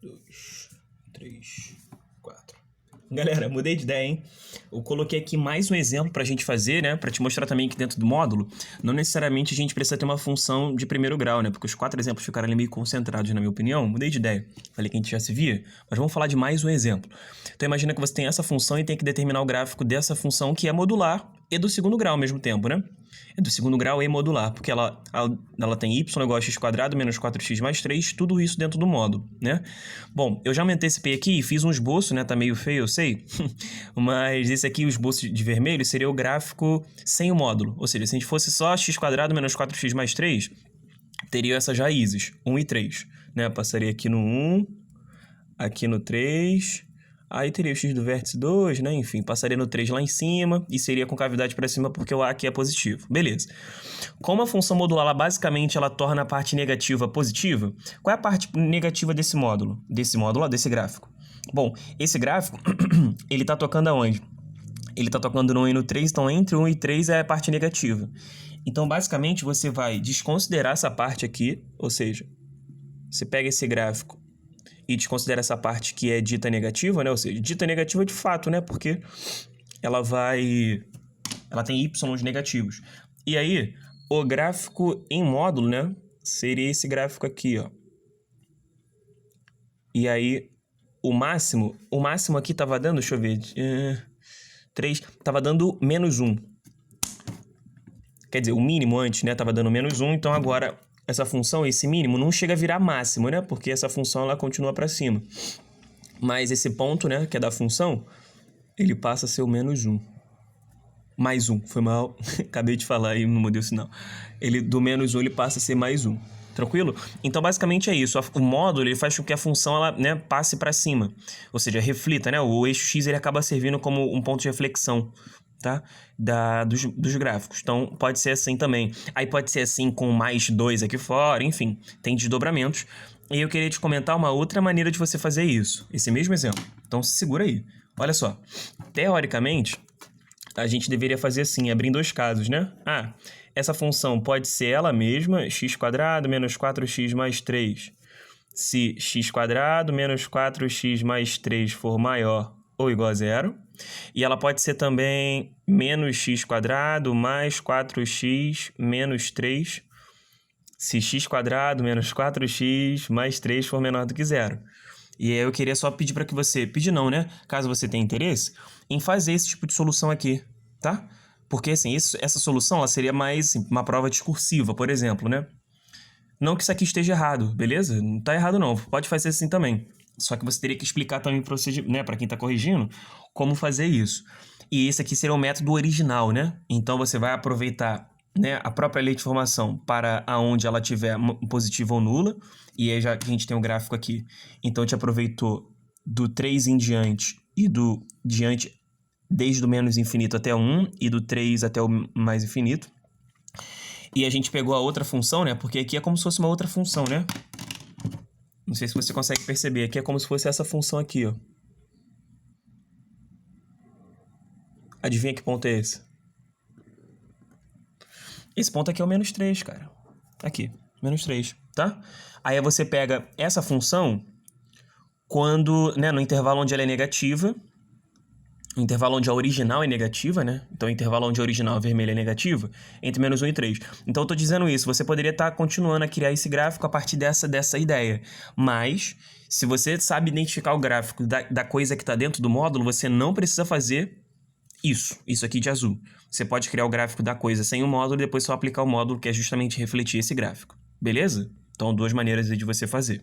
2, 3, 4. Galera, mudei de ideia, hein? Eu coloquei aqui mais um exemplo pra gente fazer, né? Pra te mostrar também que dentro do módulo, não necessariamente a gente precisa ter uma função de primeiro grau, né? Porque os 4 exemplos ficaram ali meio concentrados, na minha opinião. Mudei de ideia. Falei que a gente já se via, mas vamos falar de mais um exemplo. Então imagina que você tem essa função e tem que determinar o gráfico dessa função que é modular e do segundo grau ao mesmo tempo, né? É do segundo grau e modular, porque ela tem y igual a x² menos 4x mais 3, tudo isso dentro do módulo, né? Bom, eu já me antecipei aqui e fiz um esboço, né? Tá meio feio, eu sei, mas esse aqui, o esboço de vermelho, seria o gráfico sem o módulo, ou seja, se a gente fosse só x² menos 4x mais 3, teria essas raízes, 1 e 3, né? Passaria aqui no 1, aqui no 3... Aí teria o x do vértice 2, né? Enfim, passaria no 3 lá em cima e seria com cavidade para cima porque o A aqui é positivo. Beleza. Como a função modular, ela basicamente ela torna a parte negativa positiva, qual é a parte negativa desse módulo? Desse módulo, ó, desse gráfico. Bom, esse gráfico, ele tá tocando aonde? Ele tá tocando no 1 e no 3, então entre 1 e 3 é a parte negativa. Então, basicamente, você vai desconsiderar essa parte aqui, ou seja, você pega esse gráfico e desconsidera essa parte que é dita negativa, né? Ou seja, dita negativa de fato, né? Porque ela tem y negativos. E aí, o gráfico em módulo, né? Seria esse gráfico aqui, ó. E aí, o máximo aqui estava dando, deixa eu ver, 3, estava dando menos 1. Quer dizer, o mínimo antes, né? Tava dando menos 1, então agora essa função, esse mínimo, não chega a virar máximo, né? Porque essa função, ela continua para cima. Mas esse ponto, né, que é da função, ele passa a ser o menos 1. Mais 1, foi mal. Acabei de falar aí, não mudei o sinal. Do menos 1, ele passa a ser mais 1. Tranquilo? Então, basicamente é isso. O módulo, ele faz com que a função, ela, né, passe para cima. Ou seja, reflita, né? O eixo x, ele acaba servindo como um ponto de reflexão, tá? Dos gráficos. Então, pode ser assim também. Aí pode ser assim com mais 2 aqui fora, enfim. Tem desdobramentos. E eu queria te comentar uma outra maneira de você fazer isso. Esse mesmo exemplo. Então, se segura aí. Olha só. Teoricamente, a gente deveria fazer assim, abrir em 2 casos, né? Essa função pode ser ela mesma, x² menos 4x mais 3. Se x² menos 4x mais 3 for maior ou igual a 0. E ela pode ser também menos x² mais 4x menos 3, se x² menos 4x mais 3 for menor do que 0. E aí eu queria só pedir para que você... Pedir não, né? Caso você tenha interesse, em fazer esse tipo de solução aqui, tá? Porque, assim, essa solução ela seria mais assim, uma prova discursiva, por exemplo, né? Não que isso aqui esteja errado, beleza? Não tá errado não, pode fazer assim também. Só que você teria que explicar também para quem está corrigindo como fazer isso. E esse aqui seria o método original, né? Então você vai aproveitar, né, a própria lei de formação para aonde ela tiver positiva ou nula. E aí já que a gente tem um gráfico aqui. Então a gente aproveitou do 3 em diante e do diante desde o menos infinito até o 1 e do 3 até o mais infinito. E a gente pegou a outra função, né? Porque aqui é como se fosse uma outra função, né? Não sei se você consegue perceber. Aqui é como se fosse essa função aqui, ó. Adivinha que ponto é esse? Esse ponto aqui é o menos 3, cara. Aqui, menos 3, tá? Aí você pega essa função quando, né, no intervalo onde ela é negativa, no intervalo onde a original é negativa, né? Então, o intervalo onde a original vermelha é negativa, entre menos 1 e 3. Então, eu tô dizendo isso. Você poderia estar continuando a criar esse gráfico a partir dessa ideia. Mas, se você sabe identificar o gráfico da coisa que está dentro do módulo, você não precisa fazer isso aqui de azul. Você pode criar o gráfico da coisa sem o módulo e depois só aplicar o módulo que é justamente refletir esse gráfico. Beleza? Então, 2 maneiras de você fazer.